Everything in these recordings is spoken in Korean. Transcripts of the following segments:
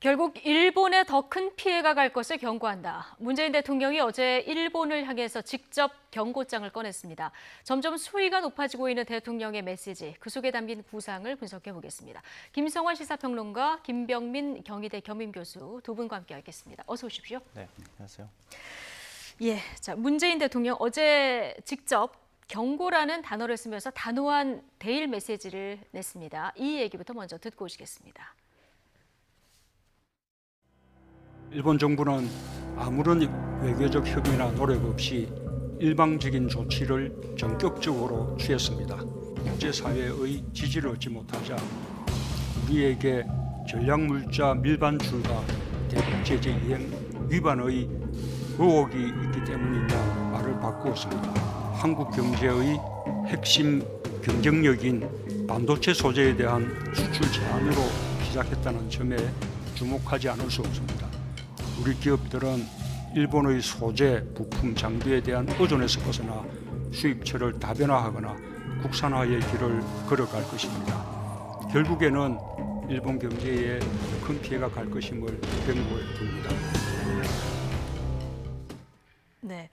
결국 일본에 더 큰 피해가 갈 것을 경고한다. 문재인 대통령이 어제 일본을 향해서 직접 경고장을 꺼냈습니다. 점점 수위가 높아지고 있는 대통령의 메시지, 그 속에 담긴 구상을 분석해 보겠습니다. 김성환 시사평론가, 김병민 경희대 겸임교수 두 분과 함께하겠습니다. 어서 오십시오. 네, 안녕하세요. 예, 자 문재인 대통령 어제 직접 경고라는 단어를 쓰면서 단호한 대일 메시지를 냈습니다. 이 얘기부터 먼저 듣고 오시겠습니다. 일본 정부는 아무런 외교적 협의나 노력 없이 일방적인 조치를 전격적으로 취했습니다. 국제사회의 지지를 얻지 못하자 우리에게 전략물자 밀반출과 대북제재 이행 위반의 의혹이 있기 때문이냐 말을 바꾸었습니다. 한국 경제의 핵심 경쟁력인 반도체 소재에 대한 수출 제한으로 시작했다는 점에 주목하지 않을 수 없습니다. 우리 기업들은 일본의 소재, 부품, 장비에 대한 의존에서 벗어나 수입처를 다변화하거나 국산화의 길을 걸어갈 것입니다. 결국에는 일본 경제에 큰 피해가 갈 것임을 경고해 둡니다. 네.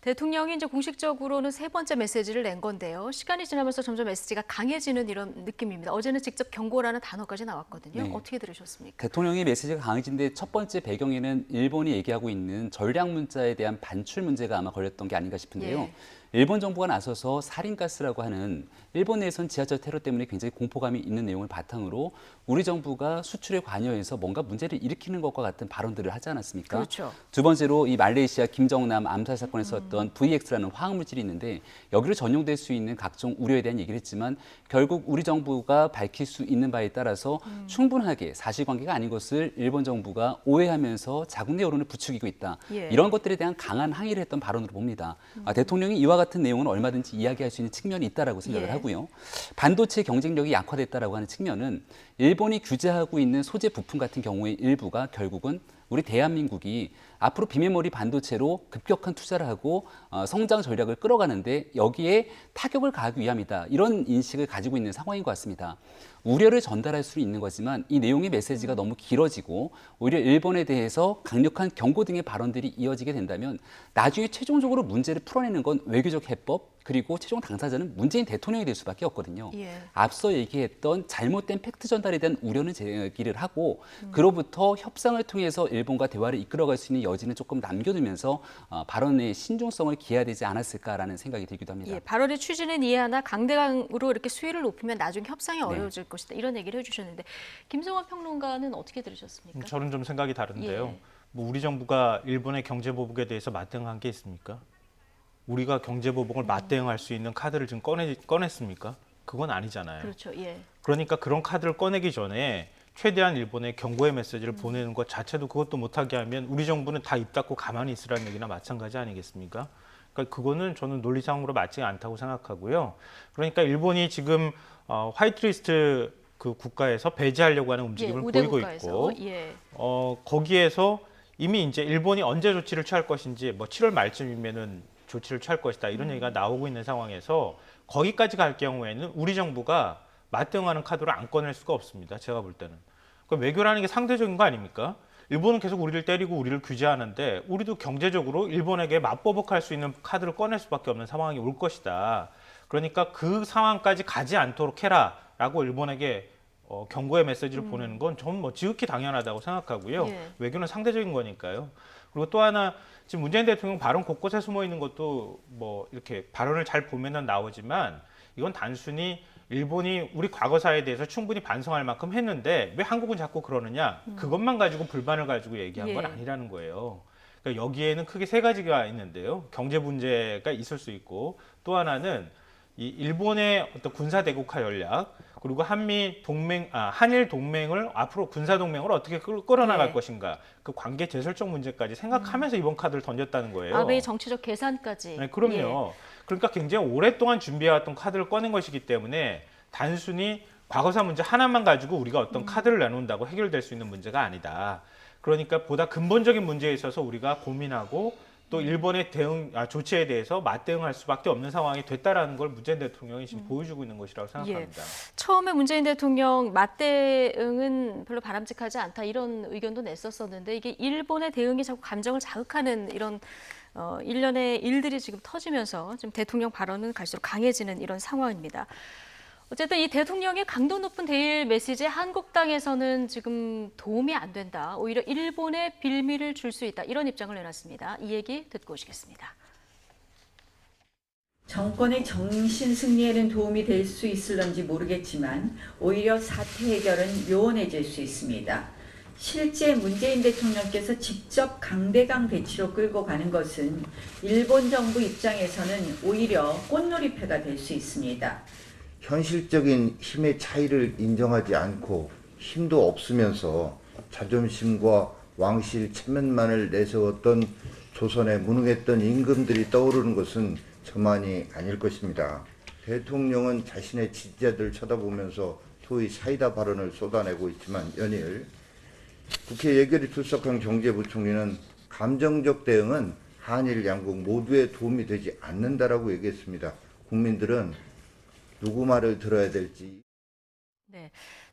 대통령이 이제 공식적으로는 세 번째 메시지를 낸 건데요. 시간이 지나면서 점점 메시지가 강해지는 이런 느낌입니다. 어제는 직접 경고라는 단어까지 나왔거든요. 네. 어떻게 들으셨습니까? 대통령의 메시지가 강해진데 첫 번째 배경에는 일본이 얘기하고 있는 전략 문자에 대한 반출 문제가 아마 걸렸던 게 아닌가 싶은데요. 예. 일본 정부가 나서서 살인가스라고 하는 일본 내에선 지하철 테러 때문에 굉장히 공포감이 있는 내용을 바탕으로 우리 정부가 수출에 관여해서 뭔가 문제를 일으키는 것과 같은 발언들을 하지 않았습니까? 그렇죠. 두 번째로 이 말레이시아 김정남 암살 사건에 썼던 VX라는 화학물질이 있는데 여기로 전용될 수 있는 각종 우려에 대한 얘기를 했지만 결국 우리 정부가 밝힐 수 있는 바에 따라서 충분하게 사실관계가 아닌 것을 일본 정부가 오해하면서 자국 내 여론을 부추기고 있다. 예. 이런 것들에 대한 강한 항의를 했던 발언으로 봅니다. 대통령이 이와 같은 내용은 얼마든지 이야기할 수 있는 측면이 있다라고 생각을 예. 하고요. 반도체 경쟁력이 약화됐다라고 하는 측면은 일본이 규제하고 있는 소재 부품 같은 경우의 일부가 결국은 우리 대한민국이 앞으로 비메모리 반도체로 급격한 투자를 하고 성장 전략을 끌어가는데 여기에 타격을 가하기 위함이다. 이런 인식을 가지고 있는 상황인 것 같습니다. 우려를 전달할 수 있는 거지만 이 내용의 메시지가 너무 길어지고 오히려 일본에 대해서 강력한 경고 등의 발언들이 이어지게 된다면 나중에 최종적으로 문제를 풀어내는 건 외교적 해법 그리고 최종 당사자는 문재인 대통령이 될 수밖에 없거든요. 예. 앞서 얘기했던 잘못된 팩트 전달에 대한 우려는 제기를 하고 그로부터 협상을 통해서 일본과 대화를 이끌어갈 수 있는 여지는 조금 남겨두면서 발언의 신중성을 기해야 되지 않았을까라는 생각이 들기도 합니다. 예, 발언의 취지는 이해하나 강대강으로 이렇게 수위를 높이면 나중에 협상이 네. 어려워질 것이다. 이런 얘기를 해주셨는데 김성환 평론가는 어떻게 들으셨습니까? 저는 좀 생각이 다른데요. 예. 뭐 우리 정부가 일본의 경제 보복에 대해서 맞대응한 게 있습니까? 우리가 경제 보복을 맞대응할 수 있는 카드를 지금 꺼냈습니까? 그건 아니잖아요. 그렇죠. 예. 그러니까 그런 카드를 꺼내기 전에 최대한 일본에 경고의 메시지를 보내는 것 자체도 그것도 못하게 하면 우리 정부는 다 입 닫고 가만히 있으라는 얘기나 마찬가지 아니겠습니까? 그러니까 그거는 저는 논리상으로 맞지 않다고 생각하고요. 그러니까 일본이 지금 화이트리스트 그 국가에서 배제하려고 하는 움직임을 우대 보이고 국가에서. 있고 예. 거기에서 이미 이제 일본이 언제 조치를 취할 것인지 뭐 7월 말쯤이면은 조치를 취할 것이다 이런 얘기가 나오고 있는 상황에서 거기까지 갈 경우에는 우리 정부가 맞대응하는 카드를 안 꺼낼 수가 없습니다. 제가 볼 때는. 그러니까 외교라는 게 상대적인 거 아닙니까? 일본은 계속 우리를 때리고 우리를 규제하는데 우리도 경제적으로 일본에게 맞보복할 수 있는 카드를 꺼낼 수밖에 없는 상황이 올 것이다. 그러니까 그 상황까지 가지 않도록 해라라고 일본에게 경고의 메시지를 보내는 건 전 뭐 지극히 당연하다고 생각하고요. 예. 외교는 상대적인 거니까요. 그리고 또 하나 지금 문재인 대통령 발언 곳곳에 숨어 있는 것도 뭐 이렇게 발언을 잘 보면은 나오지만 이건 단순히 일본이 우리 과거사에 대해서 충분히 반성할 만큼 했는데 왜 한국은 자꾸 그러느냐 그것만 가지고 불만을 가지고 얘기한 건 예. 아니라는 거예요. 그러니까 여기에는 크게 세 가지가 있는데요. 경제 문제가 있을 수 있고 또 하나는 이 일본의 어떤 군사 대국화 전략 그리고 한일 동맹을 앞으로 군사 동맹을 어떻게 끌어나갈 네. 것인가 그 관계 재설정 문제까지 생각하면서 이번 카드를 던졌다는 거예요. 아베의 정치적 계산까지. 네, 그럼요. 그러니까 굉장히 오랫동안 준비해왔던 카드를 꺼낸 것이기 때문에 단순히 과거사 문제 하나만 가지고 우리가 어떤 카드를 내놓는다고 해결될 수 있는 문제가 아니다. 그러니까 보다 근본적인 문제에 있어서 우리가 고민하고 또 일본의 조치에 대해서 맞대응할 수밖에 없는 상황이 됐다라는 걸 문재인 대통령이 지금 보여주고 있는 것이라고 생각합니다. 처음에 문재인 대통령 맞대응은 별로 바람직하지 않다 이런 의견도 냈었었는데 이게 일본의 대응이 자꾸 감정을 자극하는 이런 일련의 일들이 지금 터지면서 지금 대통령 발언은 갈수록 강해지는 이런 상황입니다. 어쨌든 이 대통령의 강도 높은 대일 메시지에 한국당에서는 지금 도움이 안 된다. 오히려 일본에 빌미를 줄 수 있다. 이런 입장을 내놨습니다. 이 얘기 듣고 오시겠습니다. 정권의 정신 승리에는 도움이 될 수 있을런지 모르겠지만 오히려 사태 해결은 요원해질 수 있습니다. 실제 문재인 대통령께서 직접 강대강 대치로 끌고 가는 것은 일본 정부 입장에서는 오히려 꽃놀이패가 될 수 있습니다. 현실적인 힘의 차이를 인정하지 않고 힘도 없으면서 자존심과 왕실 체면만을 내세웠던 조선에 무능했던 임금들이 떠오르는 것은 저만이 아닐 것입니다. 대통령은 자신의 지지자들 쳐다보면서 소위 사이다 발언을 쏟아내고 있지만 연일 국회 예결위 출석한 경제부총리는 감정적 대응은 한일 양국 모두에 도움이 되지 않는다라고 얘기했습니다. 국민들은 누구 말을 들어야 될지. 네,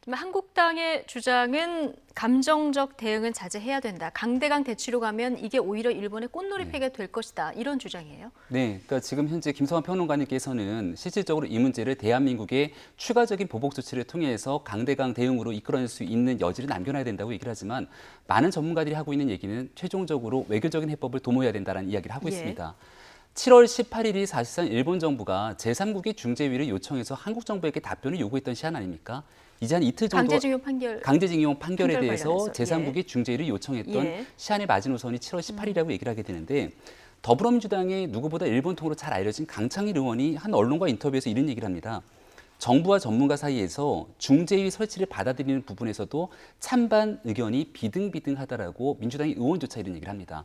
한국당의 주장은 감정적 대응은 자제해야 된다. 강대강 대치로 가면 이게 오히려 일본의 꽃놀이패가 될 것이다. 이런 주장이에요. 네, 그러니까 지금 현재 김성환 평론가님께서는 실질적으로 이 문제를 대한민국의 추가적인 보복 조치를 통해서 강대강 대응으로 이끌어낼 수 있는 여지를 남겨놔야 된다고 얘기를 하지만 많은 전문가들이 하고 있는 얘기는 최종적으로 외교적인 해법을 도모해야 된다는 이야기를 하고 있습니다. 7월 18일이 사실상 일본 정부가 제3국의 중재위를 요청해서 한국 정부에게 답변을 요구했던 시한 아닙니까? 이제 한 이틀 정도 강제징용 판결에 대해서 제3국의 중재위를 요청했던 시한의 마지노선이 7월 18일이라고 얘기를 하게 되는데 더불어민주당의 누구보다 일본통으로 잘 알려진 강창일 의원이 한 언론과 인터뷰에서 이런 얘기를 합니다. 정부와 전문가 사이에서 중재위 설치를 받아들이는 부분에서도 찬반 의견이 비등비등하다라고 민주당의 의원조차 이런 얘기를 합니다.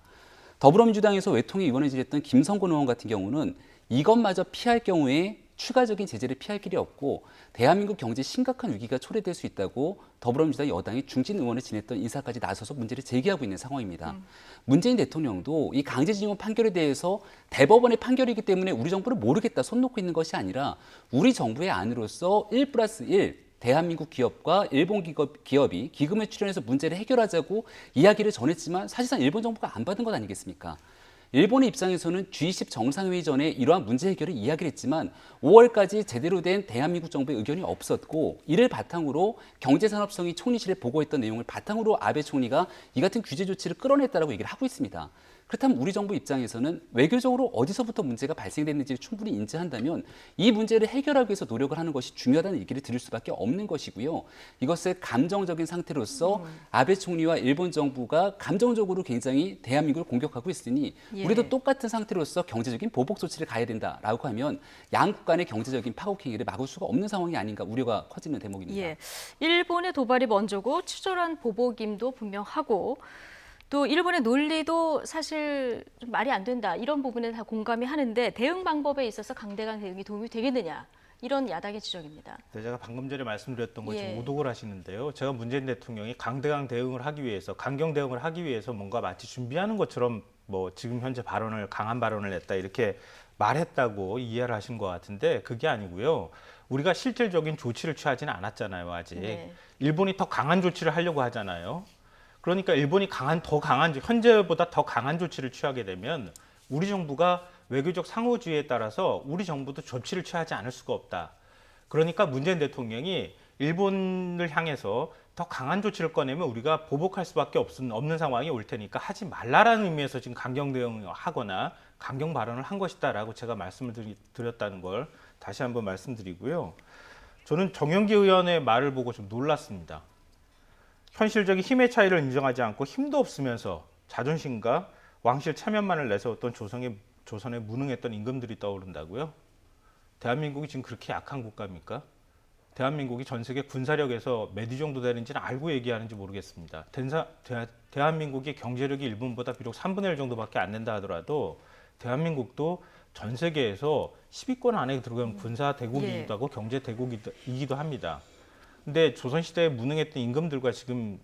더불어민주당에서 외통위 의원을 지냈던 김성곤 의원 같은 경우는 이것마저 피할 경우에 추가적인 제재를 피할 길이 없고 대한민국 경제 심각한 위기가 초래될 수 있다고 더불어민주당 여당의 중진 의원을 지냈던 인사까지 나서서 문제를 제기하고 있는 상황입니다. 문재인 대통령도 이 강제징용 판결에 대해서 대법원의 판결이기 때문에 우리 정부를 모르겠다 손 놓고 있는 것이 아니라 우리 정부의 안으로서 1+1 대한민국 기업과 일본 기업이 기금에 출연해서 문제를 해결하자고 이야기를 전했지만 사실상 일본 정부가 안 받은 것 아니겠습니까? 일본의 입장에서는 G20 정상회의 전에 이러한 문제 해결을 이야기를 했지만 5월까지 제대로 된 대한민국 정부의 의견이 없었고 이를 바탕으로 경제산업성이 총리실에 보고했던 내용을 바탕으로 아베 총리가 이 같은 규제 조치를 끌어냈다라고 얘기를 하고 있습니다. 그렇다면 우리 정부 입장에서는 외교적으로 어디서부터 문제가 발생됐는지를 충분히 인지한다면 이 문제를 해결하기 위해서 노력을 하는 것이 중요하다는 얘기를 드릴 수밖에 없는 것이고요. 이것을 감정적인 상태로서 아베 총리와 일본 정부가 감정적으로 굉장히 대한민국을 공격하고 있으니 우리도 똑같은 상태로서 경제적인 보복 조치를 가야 된다라고 하면 양국 간의 경제적인 파국 행위를 막을 수가 없는 상황이 아닌가 우려가 커지는 대목입니다. 일본의 도발이 먼저고 치졸한 보복임도 분명하고 또 일본의 논리도 사실 좀 말이 안 된다. 이런 부분에 다 공감이 하는데 대응 방법에 있어서 강대강 대응이 도움이 되겠느냐. 이런 야당의 지적입니다. 네, 제가 방금 전에 말씀드렸던 거 지금 오독을 하시는데요. 제가 문재인 대통령이 강대강 대응을 하기 위해서, 강경 대응을 하기 위해서 뭔가 마치 준비하는 것처럼 뭐 지금 현재 강한 발언을 냈다 이렇게 말했다고 이해를 하신 것 같은데 그게 아니고요. 우리가 실질적인 조치를 취하지는 않았잖아요, 아직. 일본이 더 강한 조치를 하려고 하잖아요. 그러니까 일본이 현재보다 더 강한 조치를 취하게 되면 우리 정부가 외교적 상호주의에 따라서 우리 정부도 조치를 취하지 않을 수가 없다. 그러니까 문재인 대통령이 일본을 향해서 더 강한 조치를 꺼내면 우리가 보복할 수밖에 없는 상황이 올 테니까 하지 말라라는 의미에서 지금 강경 대응을 하거나 강경 발언을 한 것이다라고 제가 말씀을 드렸다는 걸 다시 한번 말씀드리고요. 저는 정영기 의원의 말을 보고 좀 놀랐습니다. 현실적인 힘의 차이를 인정하지 않고 힘도 없으면서 자존심과 왕실 체면만을 내세웠던 조선에 무능했던 임금들이 떠오른다고요? 대한민국이 지금 그렇게 약한 국가입니까? 대한민국이 전 세계 군사력에서 몇 위 정도 되는지는 알고 얘기하는지 모르겠습니다. 대한민국이 경제력이 일본보다 비록 3분의 1 정도밖에 안 된다 하더라도 대한민국도 전 세계에서 10위권 안에 들어가는 군사 대국이기도 하고 경제 대국이기도 합니다. 근데 조선시대에 무능했던 임금들과 지금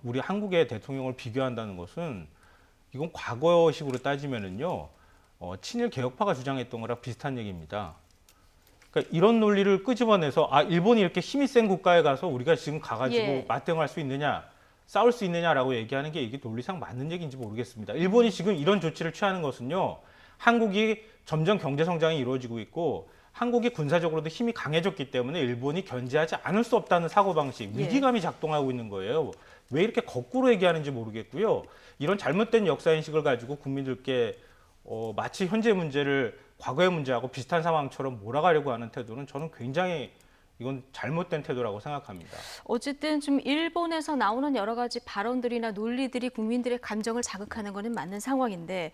우리 한국의 대통령을 비교한다는 것은 이건 과거식으로 따지면은요, 친일 개혁파가 주장했던 거랑 비슷한 얘기입니다. 그러니까 이런 논리를 끄집어내서 일본이 이렇게 힘이 센 국가에 가서 우리가 지금 가가지고 예. 맞대응할 수 있느냐, 싸울 수 있느냐라고 얘기하는 게 이게 논리상 맞는 얘기인지 모르겠습니다. 일본이 지금 이런 조치를 취하는 것은요, 한국이 점점 경제 성장이 이루어지고 있고 한국이 군사적으로도 힘이 강해졌기 때문에 일본이 견제하지 않을 수 없다는 사고방식, 예. 위기감이 작동하고 있는 거예요. 왜 이렇게 거꾸로 얘기하는지 모르겠고요. 이런 잘못된 역사인식을 가지고 국민들께 마치 현재 문제를 과거의 문제하고 비슷한 상황처럼 몰아가려고 하는 태도는 저는 굉장히 이건 잘못된 태도라고 생각합니다. 어쨌든 좀 일본에서 나오는 여러 가지 발언들이나 논리들이 국민들의 감정을 자극하는 것은 맞는 상황인데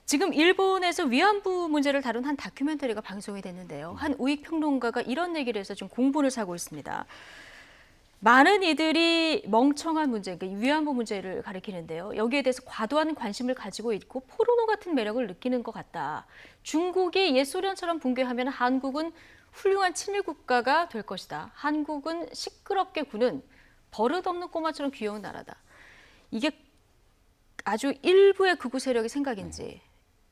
지금 일본에서 위안부 문제를 다룬 한 다큐멘터리가 방송이 됐는데요. 한 우익 평론가가 이런 얘기를 해서 좀 공분을 사고 있습니다. 많은 이들이 멍청한 문제, 그러니까 위안부 문제를 가리키는데요. 여기에 대해서 과도한 관심을 가지고 있고 포르노 같은 매력을 느끼는 것 같다. 중국이 옛 소련처럼 붕괴하면 한국은 훌륭한 친일 국가가 될 것이다. 한국은 시끄럽게 구는 버릇없는 꼬마처럼 귀여운 나라다. 이게 아주 일부의 극우 세력의 생각인지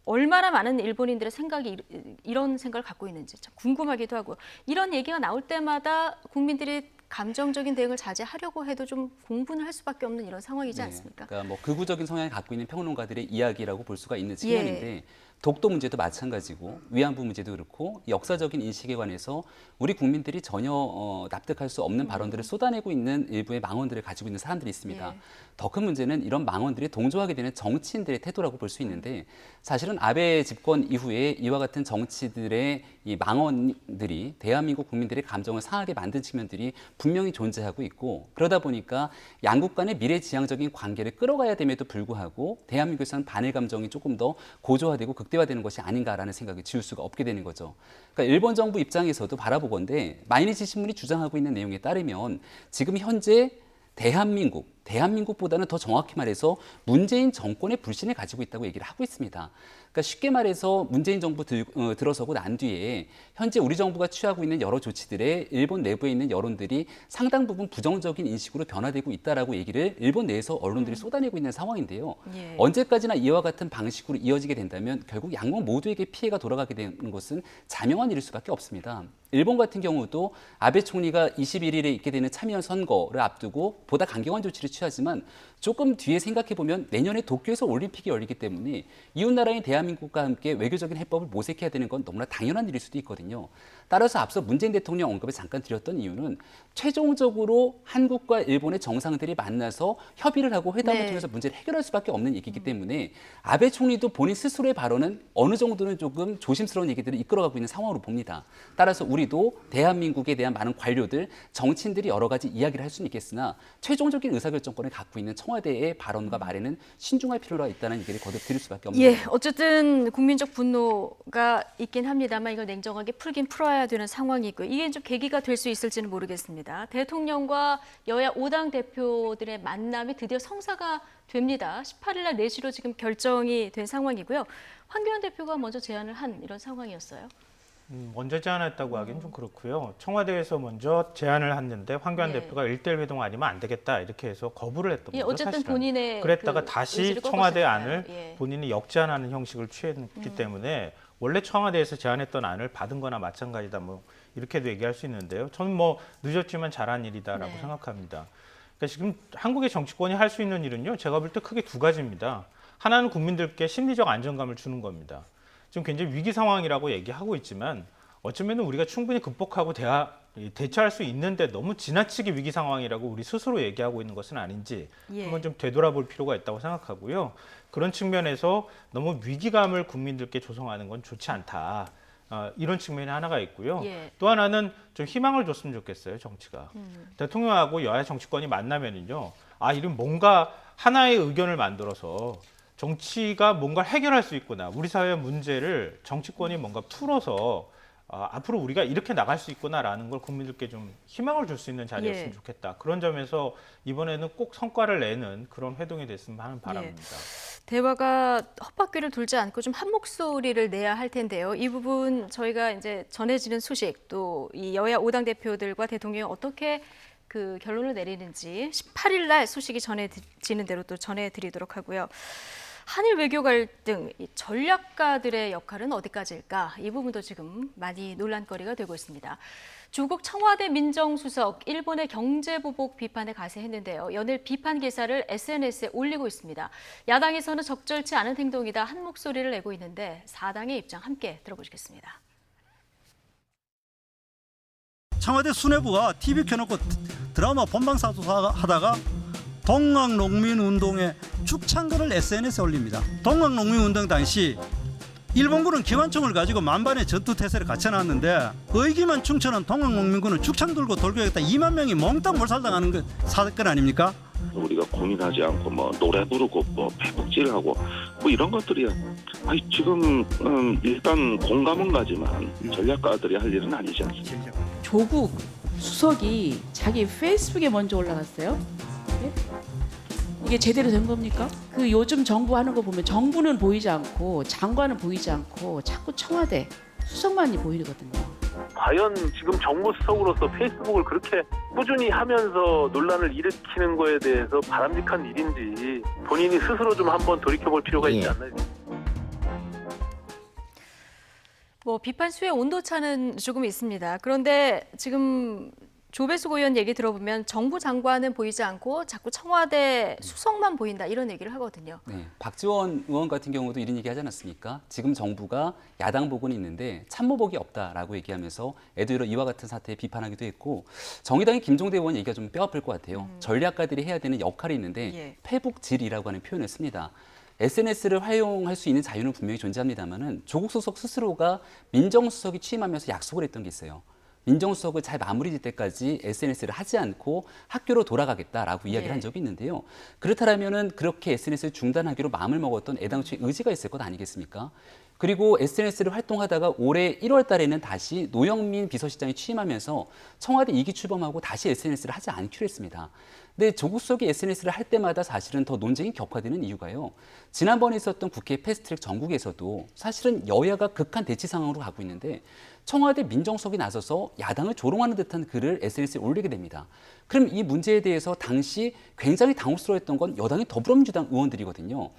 얼마나 많은 일본인들의 생각이 이런 생각을 갖고 있는지 참 궁금하기도 하고 이런 얘기가 나올 때마다 국민들이 감정적인 대응을 자제하려고 해도 좀 공분을 할 수밖에 없는 이런 상황이지 않습니까? 그러니까 뭐 극우적인 성향을 갖고 있는 평론가들의 이야기라고 볼 수가 있는 측면인데 독도 문제도 마찬가지고 위안부 문제도 그렇고 역사적인 인식에 관해서 우리 국민들이 전혀 납득할 수 없는 발언들을 쏟아내고 있는 일부의 망언들을 가지고 있는 사람들이 있습니다. 더 큰 문제는 이런 망언들이 동조하게 되는 정치인들의 태도라고 볼 수 있는데 사실은 아베 집권 이후에 이와 같은 정치들의 이 망언들이 대한민국 국민들의 감정을 상하게 만든 측면들이 분명히 존재하고 있고 그러다 보니까 양국 간의 미래지향적인 관계를 끌어가야 됨에도 불구하고 대한민국에서는 반일 감정이 조금 더 고조화되고 극대화되는 것이 아닌가라는 생각이 지울 수가 없게 되는 거죠. 그러니까 일본 정부 입장에서도 바라보건대 마이니치 신문이 주장하고 있는 내용에 따르면 지금 현재 대한민국보다는 더 정확히 말해서 문재인 정권의 불신을 가지고 있다고 얘기를 하고 있습니다. 그러니까 쉽게 말해서 문재인 정부 들어서고 난 뒤에 현재 우리 정부가 취하고 있는 여러 조치들에 일본 내부에 있는 여론들이 상당 부분 부정적인 인식으로 변화되고 있다라고 얘기를 일본 내에서 언론들이 쏟아내고 있는 상황인데요. 예. 언제까지나 이와 같은 방식으로 이어지게 된다면 결국 양국 모두에게 피해가 돌아가게 되는 것은 자명한 일일 수밖에 없습니다. 일본 같은 경우도 아베 총리가 21일에 있게 되는 참의원 선거를 앞두고 보다 강경한 조치를 취하지만 조금 뒤에 생각해보면 내년에 도쿄에서 올림픽이 열리기 때문에 이웃나라인 대한민국과 함께 외교적인 해법을 모색해야 되는 건 너무나 당연한 일일 수도 있거든요. 따라서 앞서 문재인 대통령 언급을 잠깐 드렸던 이유는 최종적으로 한국과 일본의 정상들이 만나서 협의를 하고 회담을 통해서 문제를 해결할 수밖에 없는 얘기이기 때문에 아베 총리도 본인 스스로의 발언은 어느 정도는 조금 조심스러운 얘기들을 이끌어가고 있는 상황으로 봅니다. 따라서 우리도 대한민국에 대한 많은 관료들, 정치인들이 여러 가지 이야기를 할 수는 있겠으나 최종적인 의사결정권을 갖고 있는 청와대의 발언과 말에는 신중할 필요가 있다는 얘기를 거듭 드릴 수밖에 없는 예, 거죠. 어쨌든 국민적 분노가 있긴 합니다만 이걸 냉정하게 풀긴 풀어야 되는 상황이고 이게 좀 계기가 될 수 있을지는 모르겠습니다. 대통령과 여야 5당 대표들의 만남이 드디어 성사가 됩니다. 18일 날 4시로 지금 결정이 된 상황이고요. 황교안 대표가 먼저 제안을 한 이런 상황이었어요. 먼저 제안했다고 하기는 좀 그렇고요. 청와대에서 먼저 제안을 했는데 황교안 예. 대표가 1대1 회동 아니면 안 되겠다 이렇게 해서 거부를 했던 예, 거죠. 어쨌든 사실은. 본인의 그랬다가 그 다시 의지를 청와대 꺾었으니까요. 안을 예. 본인이 역제안하는 형식을 취했기 때문에 원래 청와대에서 제안했던 안을 받은 거나 마찬가지다 뭐 이렇게도 얘기할 수 있는데요. 저는 뭐 늦었지만 잘한 일이다라고 네. 생각합니다. 그러니까 지금 한국의 정치권이 할 수 있는 일은요. 제가 볼 때 크게 두 가지입니다. 하나는 국민들께 심리적 안정감을 주는 겁니다. 지금 굉장히 위기 상황이라고 얘기하고 있지만 어쩌면 우리가 충분히 극복하고 대처할 수 있는데 너무 지나치게 위기 상황이라고 우리 스스로 얘기하고 있는 것은 아닌지 예. 한번 좀 되돌아볼 필요가 있다고 생각하고요. 그런 측면에서 너무 위기감을 국민들께 조성하는 건 좋지 않다. 이런 측면이 하나가 있고요. 예. 또 하나는 좀 희망을 줬으면 좋겠어요, 정치가. 대통령하고 여야 정치권이 만나면은요. 이런 뭔가 하나의 의견을 만들어서 정치가 뭔가 해결할 수 있구나. 우리 사회의 문제를 정치권이 뭔가 풀어서 앞으로 우리가 이렇게 나갈 수 있구나라는 걸 국민들께 좀 희망을 줄 수 있는 자리였으면 예. 좋겠다. 그런 점에서 이번에는 꼭 성과를 내는 그런 회동이 됐으면 하는 바람입니다. 대화가 헛바퀴를 돌지 않고 좀 한 목소리를 내야 할 텐데요. 이 부분 저희가 이제 전해지는 소식 또 이 여야 5당 대표들과 대통령이 어떻게 그 결론을 내리는지 18일 날 소식이 전해지는 대로 또 전해드리도록 하고요. 한일 외교 갈등, 이 전략가들의 역할은 어디까지일까? 이 부분도 지금 많이 논란거리가 되고 있습니다. 조국 청와대 민정수석 일본의 경제보복 비판에 가세했는데요. 연일 비판 기사를 SNS에 올리고 있습니다. 야당에서는 적절치 않은 행동이다 한 목소리를 내고 있는데 사당의 입장 함께 들어보시겠습니다. 청와대 수뇌부가 TV 켜놓고 드라마 본방사수 하다가 동학농민운동의 축창글을 SNS에 올립니다. 동학농민운동 당시 일본군은 기관총을 가지고 만반의 전투태세를 갖춰놨는데 의기만 충천한 동학농민군은 축창 들고 돌격했다 2만 명이 몽땅 몰살당하는 그 사건 아닙니까? 우리가 고민하지 않고 뭐 노래 부르고 뭐 배북질하고 뭐 이런 것들이 지금 일단 공감은 가지만 전략가들이 할 일은 아니지 않습니까? 조국 수석이 자기 페이스북에 먼저 올라갔어요. 네? 이게 제대로 된 겁니까? 그 요즘 정부 하는 거 보면 정부는 보이지 않고 장관은 보이지 않고 자꾸 청와대 수석만이 보이거든요. 과연 지금 정무수석으로서 페이스북을 그렇게 꾸준히 하면서 논란을 일으키는 거에 대해서 바람직한 일인지 본인이 스스로 좀 한번 돌이켜볼 필요가 있지 않나요? 비판 수의 온도차는 조금 있습니다. 그런데 지금 조배수 의원 얘기 들어보면 정부 장관은 보이지 않고 자꾸 청와대 수석만 보인다 이런 얘기를 하거든요. 네, 박지원 의원 같은 경우도 이런 얘기 하지 않았습니까? 지금 정부가 야당복은 있는데 참모복이 없다라고 얘기하면서 애도 이와 같은 사태에 비판하기도 했고 정의당의 김종대 의원 얘기가 좀 뼈아플 것 같아요. 전략가들이 해야 되는 역할이 있는데 패북질이라고 하는 표현을 씁니다. SNS를 활용할 수 있는 자유는 분명히 존재합니다만은 조국 수석 스스로가 민정수석이 취임하면서 약속을 했던 게 있어요. 민정수석을 잘 마무리 질 때까지 SNS를 하지 않고 학교로 돌아가겠다라고 이야기를 한 적이 있는데요. 그렇다면은 그렇게 SNS를 중단하기로 마음을 먹었던 애당초의 의지가 있을 것 아니겠습니까? 그리고 SNS를 활동하다가 올해 1월 달에는 다시 노영민 비서실장이 취임하면서 청와대 2기 출범하고 다시 SNS를 하지 않기로 했습니다. 근데 조국 수석이 SNS를 할 때마다 사실은 더 논쟁이 격화되는 이유가요. 지난번에 있었던 국회 패스트트랙 전국에서도 사실은 여야가 극한 대치 상황으로 가고 있는데 청와대 민정수석이 나서서 야당을 조롱하는 듯한 글을 SNS에 올리게 됩니다. 그럼 이 문제에 대해서 당시 굉장히 당혹스러웠던 건 여당의 더불어민주당 의원들이거든요.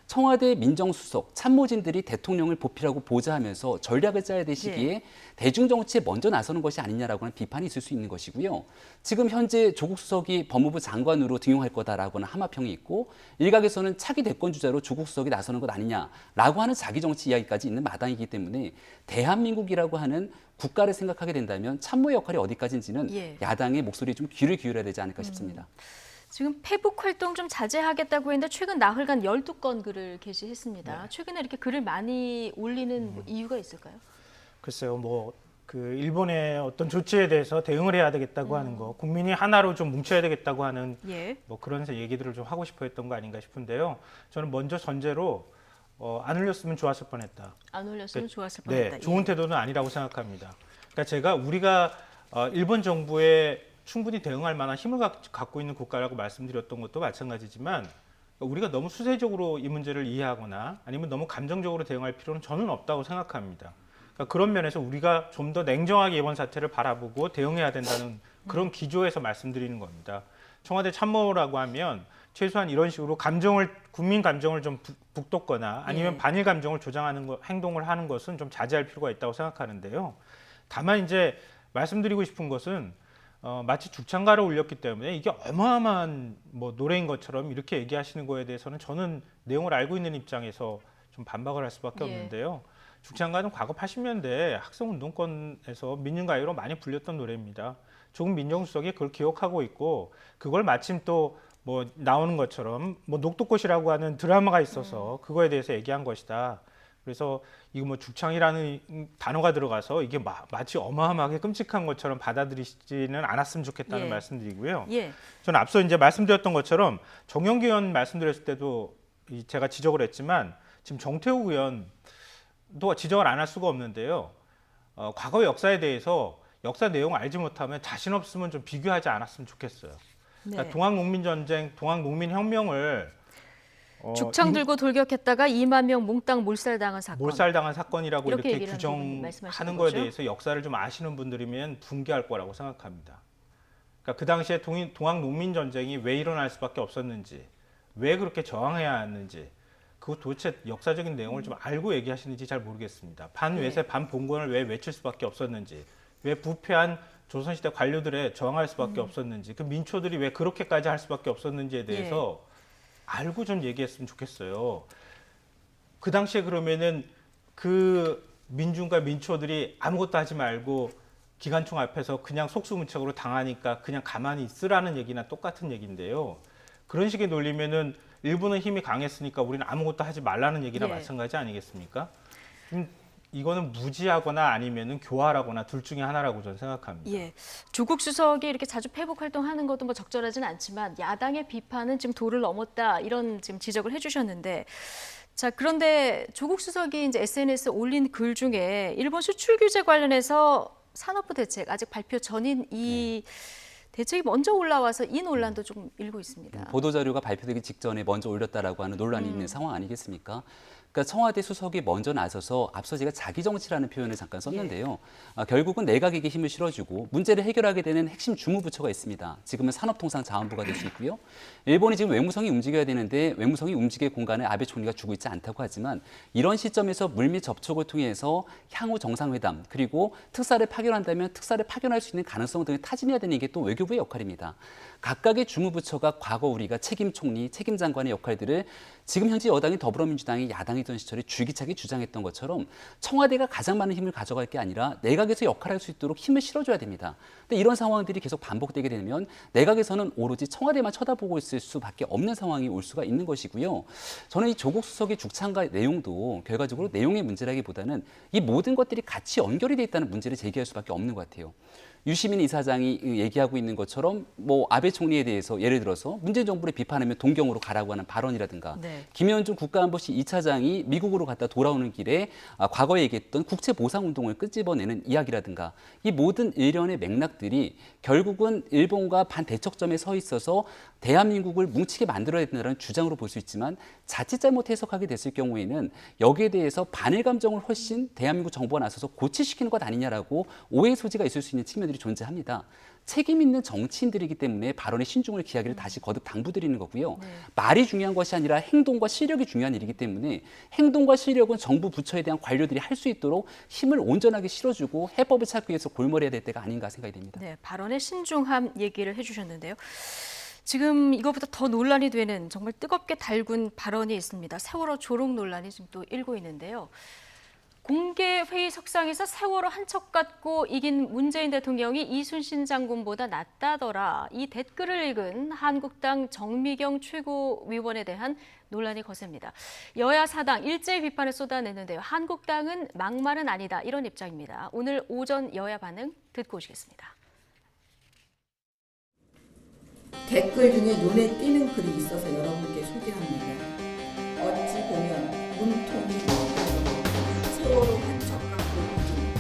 청와대 민정수석, 참모진들이 대통령을 보필하고 보좌하면서 전략을 짜야 될 시기에 대중정치에 먼저 나서는 것이 아니냐라고 하는 비판이 있을 수 있는 것이고요. 지금 현재 조국 수석이 법무부 장관으로 등용할 거다라고 하는 하마평이 있고 일각에서는 차기 대권주자로 조국 수석이 나서는 것 아니냐라고 하는 자기정치 이야기까지 있는 마당이기 때문에 대한민국이라고 하는 국가를 생각하게 된다면 참모의 역할이 어디까지인지는 야당의 목소리에 좀 귀를 기울여야 되지 않을까 싶습니다. 지금 패북 활동 좀 자제하겠다고 했는데 최근 나흘간 12건 글을 게시했습니다. 최근에 이렇게 글을 많이 올리는 이유가 있을까요? 글쎄요, 일본의 어떤 조치에 대해서 대응을 해야 되겠다고 하는 거, 국민이 하나로 좀 뭉쳐야 되겠다고 하는 그런 얘기들을 좀 하고 싶어 했던 거 아닌가 싶은데요. 저는 먼저 전제로 안 올렸으면 좋았을 뻔했다. 안 올렸으면 좋았을 뻔했다. 네, 좋은 태도는 아니라고 생각합니다. 그러니까 우리가 일본 정부에 충분히 대응할 만한 힘을 갖고 있는 국가라고 말씀드렸던 것도 마찬가지지만 우리가 너무 수세적으로 이 문제를 이해하거나 아니면 너무 감정적으로 대응할 필요는 저는 없다고 생각합니다. 그러니까 그런 면에서 우리가 좀 더 냉정하게 이번 사태를 바라보고 대응해야 된다는 그런 기조에서 말씀드리는 겁니다. 청와대 참모라고 하면 최소한 이런 식으로 국민 감정을 좀 북돋거나 아니면 반일 감정을 조장하는 행동을 하는 것은 좀 자제할 필요가 있다고 생각하는데요. 다만 이제 말씀드리고 싶은 것은 마치 죽창가를 올렸기 때문에 이게 어마어마한 노래인 것처럼 이렇게 얘기하시는 거에 대해서는 저는 내용을 알고 있는 입장에서 좀 반박을 할 수밖에 없는데요. 죽창가는 과거 80년대 학생운동권에서 민중가요로 많이 불렸던 노래입니다. 조국 민정수석이 그걸 기억하고 있고 그걸 마침 또 나오는 것처럼 녹두꽃이라고 하는 드라마가 있어서 그거에 대해서 얘기한 것이다. 그래서 이거 죽창이라는 단어가 들어가서 이게 마치 어마어마하게 끔찍한 것처럼 받아들이지는 않았으면 좋겠다는 말씀드리고요. 저는 앞서 이제 말씀드렸던 것처럼 정영기 의원 말씀드렸을 때도 제가 지적을 했지만 지금 정태욱 의원도 지적을 안 할 수가 없는데요. 과거 역사에 대해서 역사 내용 알지 못하면 자신 없으면 좀 비교하지 않았으면 좋겠어요. 그러니까 동학농민전쟁, 동학농민혁명을 죽창 들고 돌격했다가 2만 명 몽땅 몰살당한 사건. 몰살당한 사건이라고 이렇게 규정하는 말씀하시는 거에 거죠? 대해서 역사를 좀 아시는 분들이면 분개할 거라고 생각합니다. 그러니까 그 당시에 동학농민전쟁이 왜 일어날 수밖에 없었는지, 왜 그렇게 저항해야 했는지, 그 도대체 역사적인 내용을 좀 알고 얘기하시는지 잘 모르겠습니다. 반외세 반봉건을 왜 외칠 수밖에 없었는지, 왜 부패한 조선시대 관료들에 저항할 수밖에 없었는지, 그 민초들이 왜 그렇게까지 할 수밖에 없었는지에 대해서 알고 좀 얘기했으면 좋겠어요. 그 당시에 그러면은 그 민중과 민초들이 아무것도 하지 말고 기관총 앞에서 그냥 속수무책으로 당하니까 그냥 가만히 있으라는 얘기나 똑같은 얘기인데요. 그런 식의 논리면은 일본은 힘이 강했으니까 우리는 아무것도 하지 말라는 얘기나 마찬가지 아니겠습니까? 이거는 무지하거나 아니면은 교활하거나 둘 중에 하나라고 저는 생각합니다. 예, 조국 수석이 이렇게 자주 페북 활동하는 것도 뭐 적절하진 않지만 야당의 비판은 지금 도를 넘었다 이런 지금 지적을 해주셨는데, 자 그런데 조국 수석이 이제 SNS에 올린 글 중에 일본 수출 규제 관련해서 산업부 대책 아직 발표 전인 이 대책이 먼저 올라와서 이 논란도 좀 일고 있습니다. 보도자료가 발표되기 직전에 먼저 올렸다라고 하는 논란이 있는 상황 아니겠습니까? 그러니까 청와대 수석이 먼저 나서서 앞서 제가 자기 정치라는 표현을 잠깐 썼는데요. 결국은 내각에게 힘을 실어주고 문제를 해결하게 되는 핵심 주무부처가 있습니다. 지금은 산업통상자원부가 될 수 있고요. 일본이 지금 외무성이 움직여야 되는데 외무성이 움직일 공간을 아베 총리가 주고 있지 않다고 하지만 이런 시점에서 물밑 접촉을 통해서 향후 정상회담 그리고 특사를 파견한다면 특사를 파견할 수 있는 가능성 등을 타진해야 되는 게 또 외교부의 역할입니다. 각각의 주무부처가 과거 우리가 책임 총리, 책임 장관의 역할들을 지금 현재 여당이 더불어민주당이 야당이던 시절에 줄기차게 주장했던 것처럼 청와대가 가장 많은 힘을 가져갈 게 아니라 내각에서 역할할 수 있도록 힘을 실어줘야 됩니다. 근데 이런 상황들이 계속 반복되게 되면 내각에서는 오로지 청와대만 쳐다보고 있을 수밖에 없는 상황이 올 수가 있는 것이고요. 저는 이 조국 수석의 죽창과 내용도 결과적으로 내용의 문제라기보다는 이 모든 것들이 같이 연결이 돼 있다는 문제를 제기할 수밖에 없는 것 같아요. 유시민 이사장이 얘기하고 있는 것처럼 뭐 아베 총리에 대해서 예를 들어서 문재인 정부를 비판하면 동경으로 가라고 하는 발언이라든가 김현중 국가안보실 2차장이 미국으로 갔다 돌아오는 길에 과거에 얘기했던 국채보상운동을 끄집어내는 이야기라든가 이 모든 일련의 맥락들이 결국은 일본과 반대척점에 서 있어서 대한민국을 뭉치게 만들어야 된다는 주장으로 볼 수 있지만 자칫 잘못 해석하게 됐을 경우에는 여기에 대해서 반일 감정을 훨씬 대한민국 정부가 나서서 고치시키는 것 아니냐라고 오해의 소지가 있을 수 있는 측면들이 존재합니다. 책임 있는 정치인들이기 때문에 발언의 신중을 기하기를 다시 거듭 당부드리는 거고요. 말이 중요한 것이 아니라 행동과 시력이 중요한 일이기 때문에 행동과 시력은 정부 부처에 대한 관료들이 할 수 있도록 힘을 온전하게 실어주고 해법을 찾기 위해서 골몰해야 될 때가 아닌가 생각이 됩니다. 네, 발언의 신중함 얘기를 해주셨는데요. 지금 이거보다 더 논란이 되는 정말 뜨겁게 달군 발언이 있습니다. 세월호 조롱 논란이 지금 또 일고 있는데요. 공개 회의석상에서 세월호 한 척 갖고 이긴 문재인 대통령이 이순신 장군보다 낫다더라. 이 댓글을 읽은 한국당 정미경 최고위원에 대한 논란이 거셉니다. 여야 사당 일제히 비판을 쏟아냈는데요. 한국당은 막말은 아니다 이런 입장입니다. 오늘 오전 여야 반응 듣고 오시겠습니다. 댓글 중에 눈에 띄는 글이 있어서 여러분께 소개합니다. 어찌 보면 문통이 세월호 한 척 갖고 이긴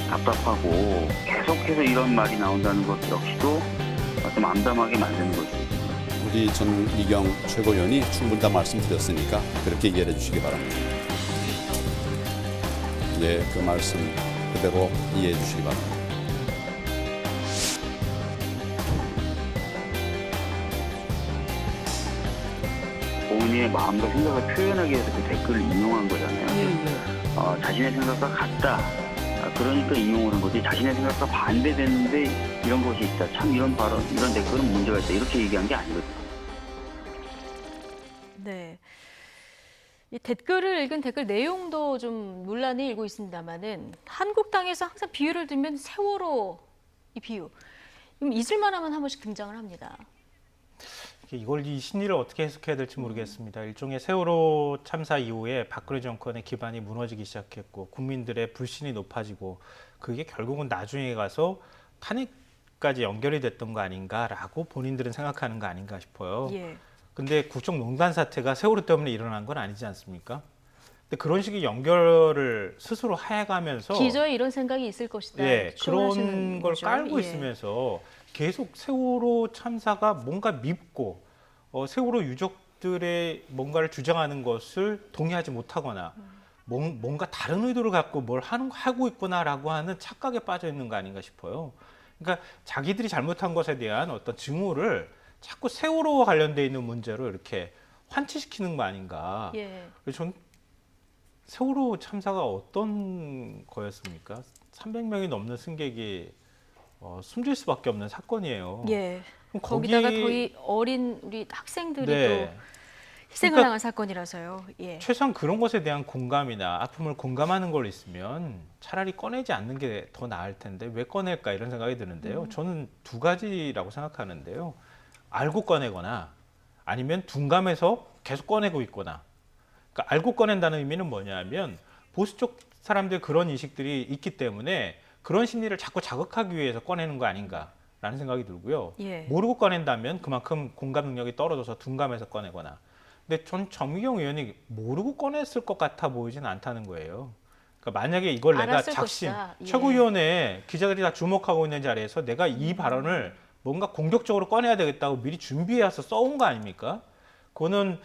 답답하고 계속해서 이런 말이 나온다는 것 역시도 좀 암담하게 만드는 것입니다. 우리 정미경 최고위원이 충분히 다 말씀드렸으니까 그렇게 이해해 주시기 바랍니다. 예, 그 말씀 그대로 이해해 주시기 바랍니다. 본인의 마음과 생각을 표현하기 위해서 그 댓글을 인용한 거잖아요. 자신의 생각과 같다. 그러니까 인용하는 거지 자신의 생각과 반대되는데 이런 것이 있다. 참 이런 발언, 이런 댓글은 문제가 있다. 이렇게 얘기한 게 아니거든요. 네, 이 댓글을 읽은 댓글 내용도 좀 논란이 일고 있습니다만은 한국당에서 항상 비유를 들면 세월호 이 비유 잊을만하면 한 번씩 등장을 합니다. 이걸 이 심리를 어떻게 해석해야 될지 모르겠습니다. 일종의 세월호 참사 이후에 박근혜 정권의 기반이 무너지기 시작했고 국민들의 불신이 높아지고 그게 결국은 나중에 가서 탄핵까지 연결이 됐던 거 아닌가라고 본인들은 생각하는 거 아닌가 싶어요. 근데 국정농단 사태가 세월호 때문에 일어난 건 아니지 않습니까? 근데 그런 식의 연결을 스스로 해가면서 기저에 이런 생각이 있을 것이다. 그런 걸 거죠. 깔고 있으면서 계속 세월호 참사가 뭔가 밉고 세월호 유족들의 뭔가를 주장하는 것을 동의하지 못하거나 뭔가 다른 의도를 갖고 뭘 하고 있구나라고 하는 착각에 빠져 있는 거 아닌가 싶어요. 그러니까 자기들이 잘못한 것에 대한 어떤 증오를 자꾸 세월호와 관련돼 있는 문제로 이렇게 환치시키는 거 아닌가. 예. 그래서 전 세월호 참사가 어떤 거였습니까? 300명이 넘는 승객이 숨질 수밖에 없는 사건이에요. 예. 그럼 거기다가 거의 어린 우리 학생들이 네. 또 희생을 그러니까 당한 사건이라서요. 예. 최소한 그런 것에 대한 공감이나 아픔을 공감하는 걸 있으면 차라리 꺼내지 않는 게 더 나을 텐데 왜 꺼낼까 이런 생각이 드는데요. 저는 두 가지라고 생각하는데요. 알고 꺼내거나 아니면 둔감해서 계속 꺼내고 있거나. 그러니까 알고 꺼낸다는 의미는 뭐냐면 보수 쪽 사람들 그런 인식들이 있기 때문에 그런 심리를 자꾸 자극하기 위해서 꺼내는 거 아닌가라는 생각이 들고요. 예. 모르고 꺼낸다면 그만큼 공감 능력이 떨어져서 둔감해서 꺼내거나. 근데 전 정미경 의원이 모르고 꺼냈을 것 같아 보이지는 않다는 거예요. 그러니까 만약에 이걸 내가 알았을 작심, 것이다. 예. 최고위원회 기자들이 다 주목하고 있는 자리에서 내가 이 발언을 뭔가 공격적으로 꺼내야 되겠다고 미리 준비해서 써온 거 아닙니까? 그거는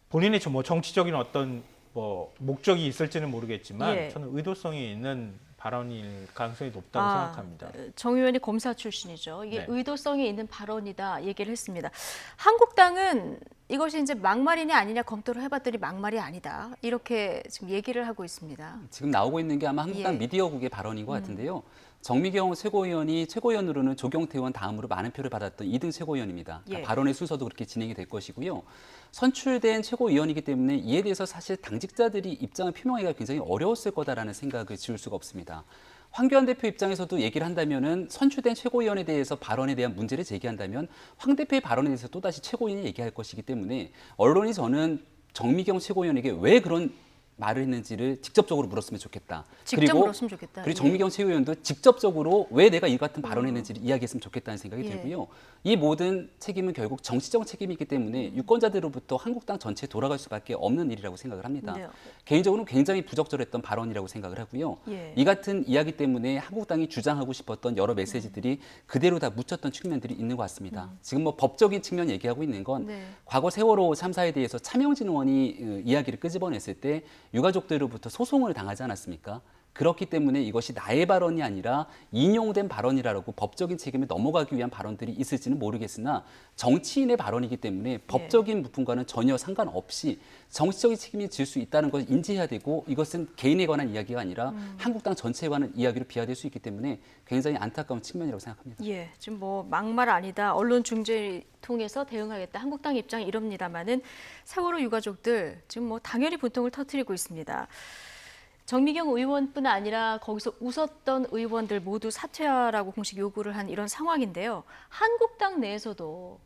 본인의 뭐 정치적인 어떤 뭐 목적이 있을지는 모르겠지만 예. 저는 의도성이 있는 발언일 가능성이 높다고 생각합니다. 정 의원이 검사 출신이죠. 이게 네. 의도성이 있는 발언이다 얘기를 했습니다. 한국당은 이것이 이제 막말이냐 아니냐 검토를 해봤더니 막말이 아니다. 이렇게 지금 얘기를 하고 있습니다. 지금 나오고 있는 게 아마 한국당 예. 미디어국의 발언인 것 같은데요. 정미경 최고위원이 최고위원으로는 조경태 의원 다음으로 많은 표를 받았던 2등 최고위원입니다. 그러니까 예. 발언의 순서도 그렇게 진행이 될 것이고요. 선출된 최고위원이기 때문에 이에 대해서 사실 당직자들이 입장을 표명하기가 굉장히 어려웠을 거다라는 생각을 지울 수가 없습니다. 황교안 대표 입장에서도 얘기를 한다면은 선출된 최고위원에 대해서 발언에 대한 문제를 제기한다면 황 대표의 발언에 대해서 또다시 최고위원이 얘기할 것이기 때문에 언론이 저는 정미경 최고위원에게 왜 그런 말을 했는지를 직접적으로 물었으면 좋겠다. 직접 물었으면 좋겠다. 그리고 정미경 최고위원도 직접적으로 왜 내가 이 같은 발언을 했는지를 이야기했으면 좋겠다는 생각이 예. 들고요. 이 모든 책임은 결국 정치적 책임이기 때문에 유권자들로부터 한국당 전체에 돌아갈 수밖에 없는 일이라고 생각을 합니다. 네. 개인적으로는 굉장히 부적절했던 발언이라고 생각을 하고요. 예. 이 같은 이야기 때문에 한국당이 주장하고 싶었던 여러 메시지들이 그대로 다 묻혔던 측면들이 있는 것 같습니다. 지금 뭐 법적인 측면 얘기하고 있는 건 네. 과거 세월호 참사에 대해서 차명진 의원이 이야기를 끄집어냈을 때 유가족들로부터 소송을 당하지 않았습니까? 그렇기 때문에 이것이 나의 발언이 아니라 인용된 발언이라고 법적인 책임에 넘어가기 위한 발언들이 있을지는 모르겠으나 정치인의 발언이기 때문에 법적인 부분과는 전혀 상관없이 정치적인 책임이 질 수 있다는 것을 인지해야 되고 이것은 개인에 관한 이야기가 아니라 한국당 전체에 관한 이야기로 비화될 수 있기 때문에 굉장히 안타까운 측면이라고 생각합니다. 예, 지금 뭐 막말 아니다. 언론 중재를 통해서 대응하겠다. 한국당 입장이 이럽니다만은 세월호 유가족들 지금 뭐 당연히 분통을 터뜨리고 있습니다. 정미경 의원뿐 아니라 거기서 웃었던 의원들 모두 사퇴하라고 공식 요구를 한 이런 상황인데요. 한국당 내에서도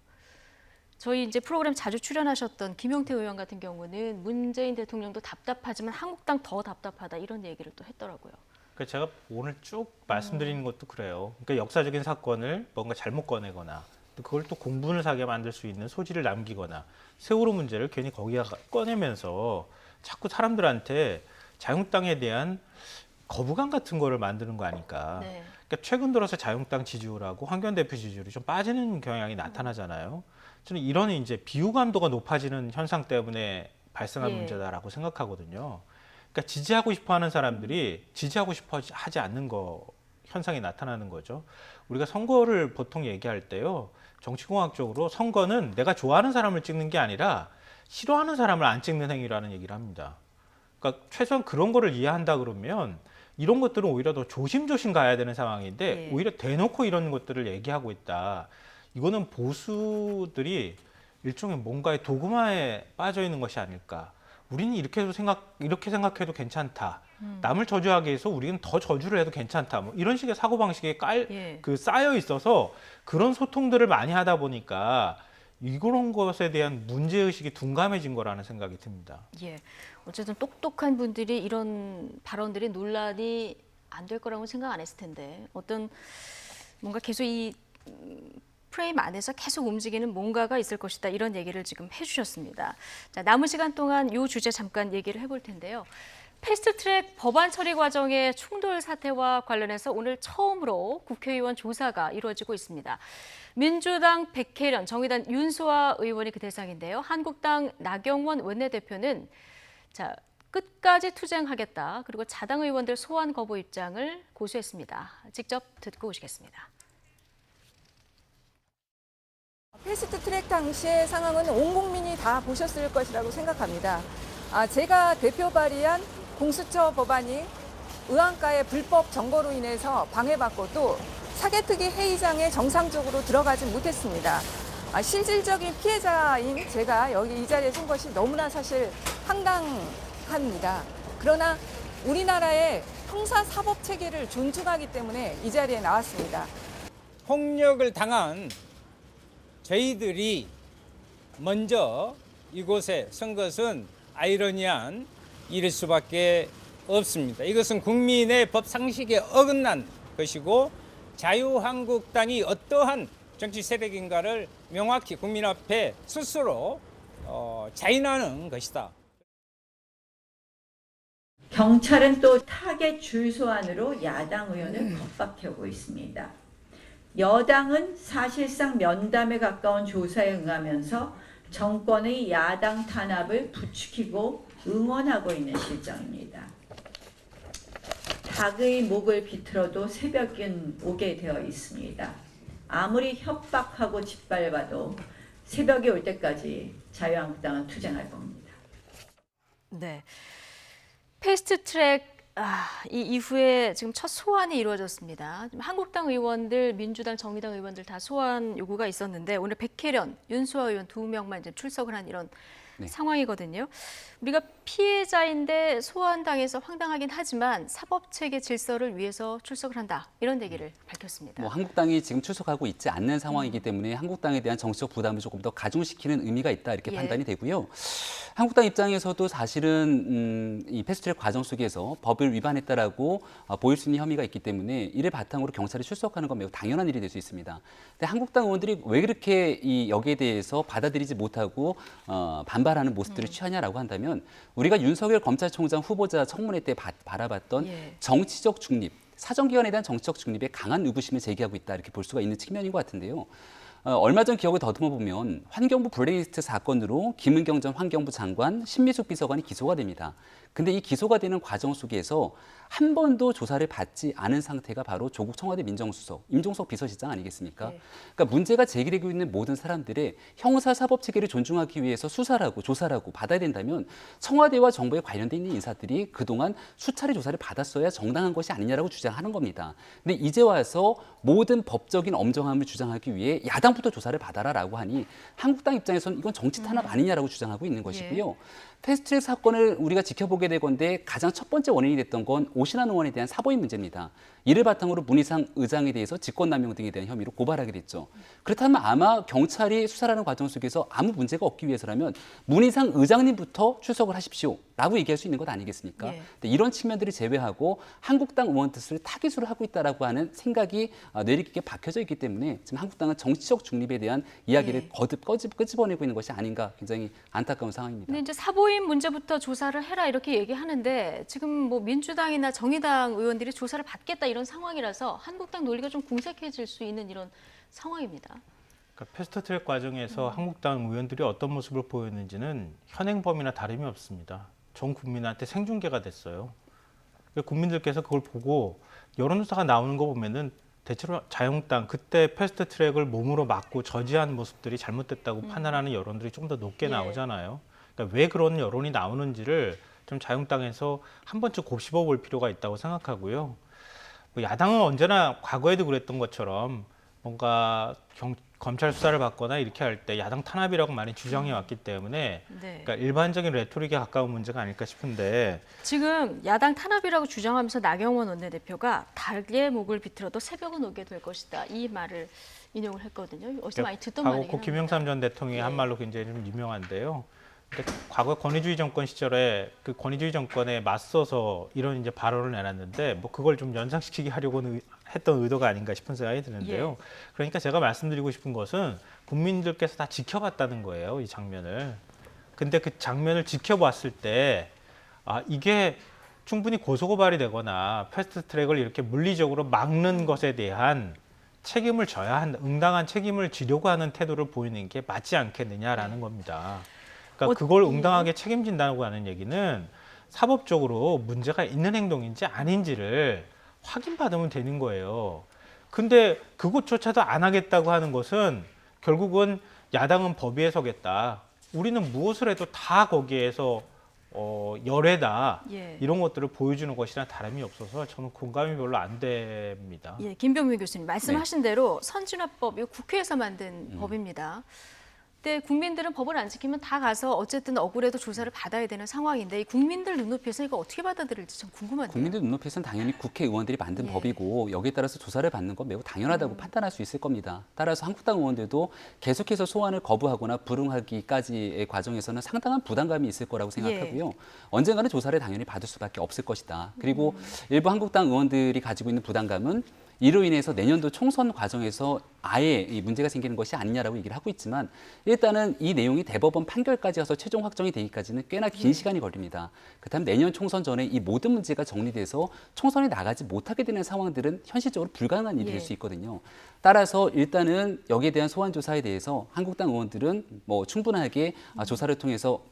저희 이제 프로그램 자주 출연하셨던 김용태 의원 같은 경우는 문재인 대통령도 답답하지만 한국당 더 답답하다 이런 얘기를 또 했더라고요. 그러니까 제가 오늘 쭉 말씀드리는 것도 그래요. 그러니까 역사적인 사건을 뭔가 잘못 꺼내거나 또 그걸 또 공분을 사게 만들 수 있는 소지를 남기거나 세월호 문제를 괜히 거기다 꺼내면서 자꾸 사람들한테 자유한국당에 대한 거부감 같은 거를 만드는 거 아닐까. 네. 그러니까 최근 들어서 자유한국당 지지율하고 황교안 대표 지지율이 좀 빠지는 경향이 나타나잖아요. 저는 이런 이제 비호감도가 높아지는 현상 때문에 발생한 예. 문제다라고 생각하거든요. 그러니까 지지하고 싶어하는 사람들이 지지하고 싶어 하지 않는 거 현상이 나타나는 거죠. 우리가 선거를 보통 얘기할 때요. 정치공학적으로 선거는 내가 좋아하는 사람을 찍는 게 아니라 싫어하는 사람을 안 찍는 행위라는 얘기를 합니다. 그러니까 최소한 그런 거를 이해한다 그러면 이런 것들은 오히려 더 조심조심 가야 되는 상황인데 예. 오히려 대놓고 이런 것들을 얘기하고 있다. 이거는 보수들이 일종의 뭔가의 도구마에 빠져 있는 것이 아닐까. 우리는 이렇게 생각해도 괜찮다. 남을 저주하기 위해서 우리는 더 저주를 해도 괜찮다. 뭐 이런 식의 사고방식이 예. 쌓여 있어서 그런 소통들을 많이 하다 보니까 이런 것에 대한 문제의식이 둔감해진 거라는 생각이 듭니다. 예, 어쨌든 똑똑한 분들이 이런 발언들이 논란이 안 될 거라고 생각 안 했을 텐데 어떤 뭔가 계속 이 프레임 안에서 계속 움직이는 뭔가가 있을 것이다 이런 얘기를 지금 해주셨습니다. 자, 남은 시간 동안 이 주제 잠깐 얘기를 해볼 텐데요. 패스트트랙 법안 처리 과정의 충돌 사태와 관련해서 오늘 처음으로 국회의원 조사가 이루어지고 있습니다. 민주당 백혜련, 정의당 윤소아 의원이 그 대상인데요. 한국당 나경원 원내대표는 자, 끝까지 투쟁하겠다. 그리고 자당 의원들 소환 거부 입장을 고수했습니다. 직접 듣고 오시겠습니다. 패스트트랙 당시의 상황은 온 국민이 다 보셨을 것이라고 생각합니다. 제가 대표 발의한 공수처 법안이 의안가의 불법 점거로 인해서 방해받고 또 사개특위 회의장에 정상적으로 들어가지 못했습니다. 실질적인 피해자인 제가 여기 이 자리에 선 것이 너무나 사실 황당합니다. 그러나 우리나라의 형사사법 체계를 존중하기 때문에 이 자리에 나왔습니다. 폭력을 당한 저희들이 먼저 이곳에 선 것은 아이러니한 일일 수밖에 없습니다. 이것은 국민의 법 상식에 어긋난 것이고 자유한국당이 어떠한 정치 세력인가를 명확히 국민 앞에 스스로 자인하는 것이다. 경찰은 또 타겟 줄 소환으로 야당 의원을 겁박하고 있습니다. 여당은 사실상 면담에 가까운 조사에 응하면서 정권의 야당 탄압을 부추기고 응원하고 있는 실정입니다. 닭의 목을 비틀어도 새벽은 오게 되어 있습니다. 아무리 협박하고 짓밟아도 새벽이 올 때까지 자유한국당은 투쟁할 겁니다. 네, 패스트트랙 이 이후에 지금 첫 소환이 이루어졌습니다. 한국당 의원들, 민주당, 정의당 의원들 다 소환 요구가 있었는데 오늘 백혜련, 윤수아 의원 2명만 이제 출석을 한 이런 상황이거든요. 우리가 피해자인데 소환당해서 황당하긴 하지만 사법체계 질서를 위해서 출석을 한다. 이런 얘기를 밝혔습니다. 한국당이 지금 출석하고 있지 않는 상황이기 때문에 한국당에 대한 정치적 부담을 조금 더 가중시키는 의미가 있다. 이렇게 판단이 되고요. 한국당 입장에서도 사실은 이 패스트트랙 과정 속에서 법을 위반했다라고 보일 수 있는 혐의가 있기 때문에 이를 바탕으로 경찰이 출석하는 건 매우 당연한 일이 될 수 있습니다. 근데 한국당 의원들이 왜 그렇게 여기에 대해서 받아들이지 못하고 반발하는 모습들을 취하냐라고 한다면 우리가 윤석열 검찰총장 후보자 청문회 때 바라봤던 정치적 중립, 사정기관에 대한 정치적 중립에 강한 의구심을 제기하고 있다 이렇게 볼 수가 있는 측면인 것 같은데요. 얼마 전 기억을 더듬어 보면 환경부 블랙리스트 사건으로 김은경 전 환경부 장관, 신미숙 비서관이 기소가 됩니다. 근데 이 기소가 되는 과정 속에서 한 번도 조사를 받지 않은 상태가 바로 조국 청와대 민정수석, 임종석 비서실장 아니겠습니까? 그러니까 문제가 제기되고 있는 모든 사람들의 형사사법 체계를 존중하기 위해서 수사를 하고 조사를 하고 받아야 된다면 청와대와 정부에 관련돼 있는 인사들이 그동안 수차례 조사를 받았어야 정당한 것이 아니냐라고 주장하는 겁니다. 근데 이제 와서 모든 법적인 엄정함을 주장하기 위해 야당부터 조사를 받아라라고 하니 한국당 입장에서는 이건 정치 탄압 아니냐라고 주장하고 있는 것이고요. 패스트트랙 사건을 우리가 지켜보게 될 건데 가장 첫 번째 원인이 됐던 건 오신환 의원에 대한 사보임 문제입니다. 이를 바탕으로 문희상 의장에 대해서 직권남용 등에 대한 혐의로 고발하게 됐죠. 그렇다면 아마 경찰이 수사하는 과정 속에서 아무 문제가 없기 위해서라면 문희상 의장님부터 출석을 하십시오라고 얘기할 수 있는 것 아니겠습니까? 근데 이런 측면들을 제외하고 한국당 의원 뜻을 타깃으로 하고 있다라고 하는 생각이 뇌리 깊게 박혀져 있기 때문에 지금 한국당은 정치적 중립에 대한 이야기를 거듭 끄집어내고 있는 것이 아닌가 굉장히 안타까운 상황입니다. 근데 이제 사보임 문제부터 조사를 해라 이렇게 얘기하는데 지금 뭐 민주당이나 정의당 의원들이 조사를 받겠다 이런 상황이라서 한국당 논리가 좀 궁색해질 수 있는 이런 상황입니다. 그러니까 패스트트랙 과정에서 한국당 의원들이 어떤 모습을 보였는지는 현행범이나 다름이 없습니다. 전 국민한테 생중계가 됐어요. 국민들께서 그걸 보고 여론조사가 나오는 거 보면은 대체로 자유한국당 그때 패스트트랙을 몸으로 막고 저지한 모습들이 잘못됐다고 판단하는 여론들이 좀 더 높게 나오잖아요. 그러니까 왜 그런 여론이 나오는지를 좀 자유한국당에서 한 번쯤 곱씹어 볼 필요가 있다고 생각하고요. 야당은 언제나 과거에도 그랬던 것처럼 뭔가 검찰 수사를 받거나 이렇게 할 때 야당 탄압이라고 많이 주장해 왔기 때문에 그러니까 일반적인 레토릭에 가까운 문제가 아닐까 싶은데 지금 야당 탄압이라고 주장하면서 나경원 원내대표가 닭의 목을 비틀어도 새벽은 오게 될 것이다 이 말을 인용을 했거든요. 어디서 많이 듣던 말이긴 합니다. 김영삼 전 대통령이 한 말로 굉장히 좀 유명한데요. 그러니까 과거 권위주의 정권 시절에 그 권위주의 정권에 맞서서 이런 이제 발언을 내놨는데 뭐 그걸 좀 연상시키게 하려고는 했던 의도가 아닌가 싶은 생각이 드는데요. 그러니까 제가 말씀드리고 싶은 것은 국민들께서 다 지켜봤다는 거예요, 이 장면을. 근데 그 장면을 지켜봤을 때 이게 충분히 고소고발이 되거나 패스트트랙을 이렇게 물리적으로 막는 것에 대한 책임을 져야 한다, 응당한 책임을 지려고 하는 태도를 보이는 게 맞지 않겠느냐라는 겁니다. 그러니까 그걸 응당하게 책임진다고 하는 얘기는 사법적으로 문제가 있는 행동인지 아닌지를 확인받으면 되는 거예요. 근데 그것조차도 안 하겠다고 하는 것은 결국은 야당은 법 위에 서겠다. 우리는 무엇을 해도 다 거기에서 열애다. 예. 이런 것들을 보여주는 것이나 다름이 없어서 저는 공감이 별로 안 됩니다. 예, 김병민 교수님 말씀하신 대로 선진화법, 이거 국회에서 만든 법입니다. 근데 국민들은 법을 안 지키면 다 가서 어쨌든 억울해도 조사를 받아야 되는 상황인데 이 국민들 눈높이에서 이거 어떻게 받아들일지 좀 궁금한데요. 국민들 눈높이에서는 당연히 국회의원들이 만든 법이고 여기에 따라서 조사를 받는 건 매우 당연하다고 판단할 수 있을 겁니다. 따라서 한국당 의원들도 계속해서 소환을 거부하거나 불응하기까지의 과정에서는 상당한 부담감이 있을 거라고 생각하고요. 언젠가는 조사를 당연히 받을 수밖에 없을 것이다. 그리고 일부 한국당 의원들이 가지고 있는 부담감은 이로 인해서 내년도 총선 과정에서 아예 이 문제가 생기는 것이 아니냐라고 얘기를 하고 있지만 일단은 이 내용이 대법원 판결까지 가서 최종 확정이 되기까지는 꽤나 긴 시간이 걸립니다. 그렇다면 내년 총선 전에 이 모든 문제가 정리돼서 총선에 나가지 못하게 되는 상황들은 현실적으로 불가능한 일이 될 수 있거든요. 따라서 일단은 여기에 대한 소환 조사에 대해서 한국당 의원들은 뭐 충분하게 조사를 통해서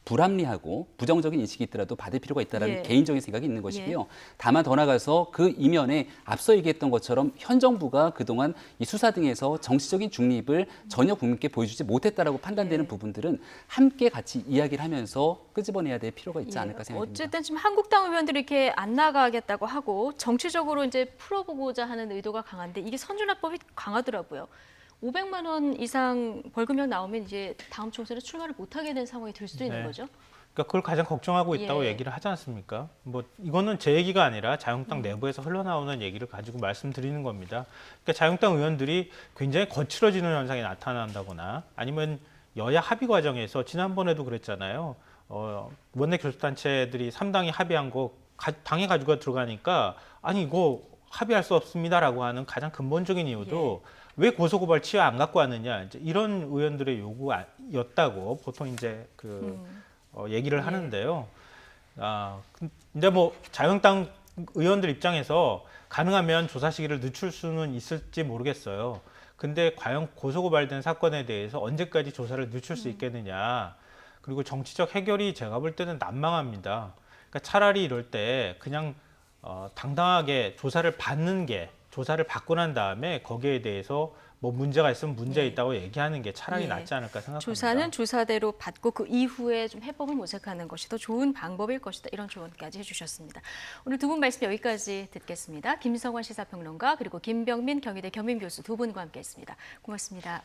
불합리하고 부정적인 인식이 있더라도 받을 필요가 있다는 개인적인 생각이 있는 것이고요. 다만 더 나아가서 그 이면에 앞서 얘기했던 것처럼 현 정부가 그동안 이 수사 등에서 정치적인 중립을 전혀 국민께 보여주지 못했다라고 판단되는 부분들은 함께 같이 이야기를 하면서 끄집어내야 될 필요가 있지 않을까 생각합니다. 어쨌든 지금 한국당 의원들이 이렇게 안 나가겠다고 하고 정치적으로 이제 풀어보고자 하는 의도가 강한데 이게 선진화법이 강하더라고요. 500만 원 이상 벌금형 나오면 이제 다음 총선에 출마를 못하게 된 상황이 될 수도 있는 거죠. 그러니까 그걸 가장 걱정하고 있다고 얘기를 하지 않습니까? 뭐 이거는 제 얘기가 아니라 자유한국당 내부에서 흘러나오는 얘기를 가지고 말씀드리는 겁니다. 그러니까 자유한국당 의원들이 굉장히 거칠어지는 현상이 나타난다거나 아니면 여야 합의 과정에서 지난번에도 그랬잖아요. 원내 교섭단체들이 3당이 합의한 거 당에 가지고 들어가니까 아니 이거 합의할 수 없습니다라고 하는 가장 근본적인 이유도 왜 고소고발 치아 안 갖고 왔느냐 이제 이런 의원들의 요구였다고 보통 이제 얘기를 하는데요. 근데 뭐 자유한국당 의원들 입장에서 가능하면 조사 시기를 늦출 수는 있을지 모르겠어요. 근데 과연 고소고발된 사건에 대해서 언제까지 조사를 늦출 수 있겠느냐. 그리고 정치적 해결이 제가 볼 때는 난망합니다. 그러니까 차라리 이럴 때 그냥 당당하게 조사를 받고 난 다음에 거기에 대해서 뭐 문제가 있으면 문제 있다고 얘기하는 게 차라리 낫지 않을까 생각합니다. 조사는 조사대로 받고 그 이후에 좀 해법을 모색하는 것이 더 좋은 방법일 것이다. 이런 조언까지 해주셨습니다. 오늘 두 분 말씀 여기까지 듣겠습니다. 김성환 시사평론가 그리고 김병민 경희대 겸임교수 두 분과 함께했습니다. 고맙습니다.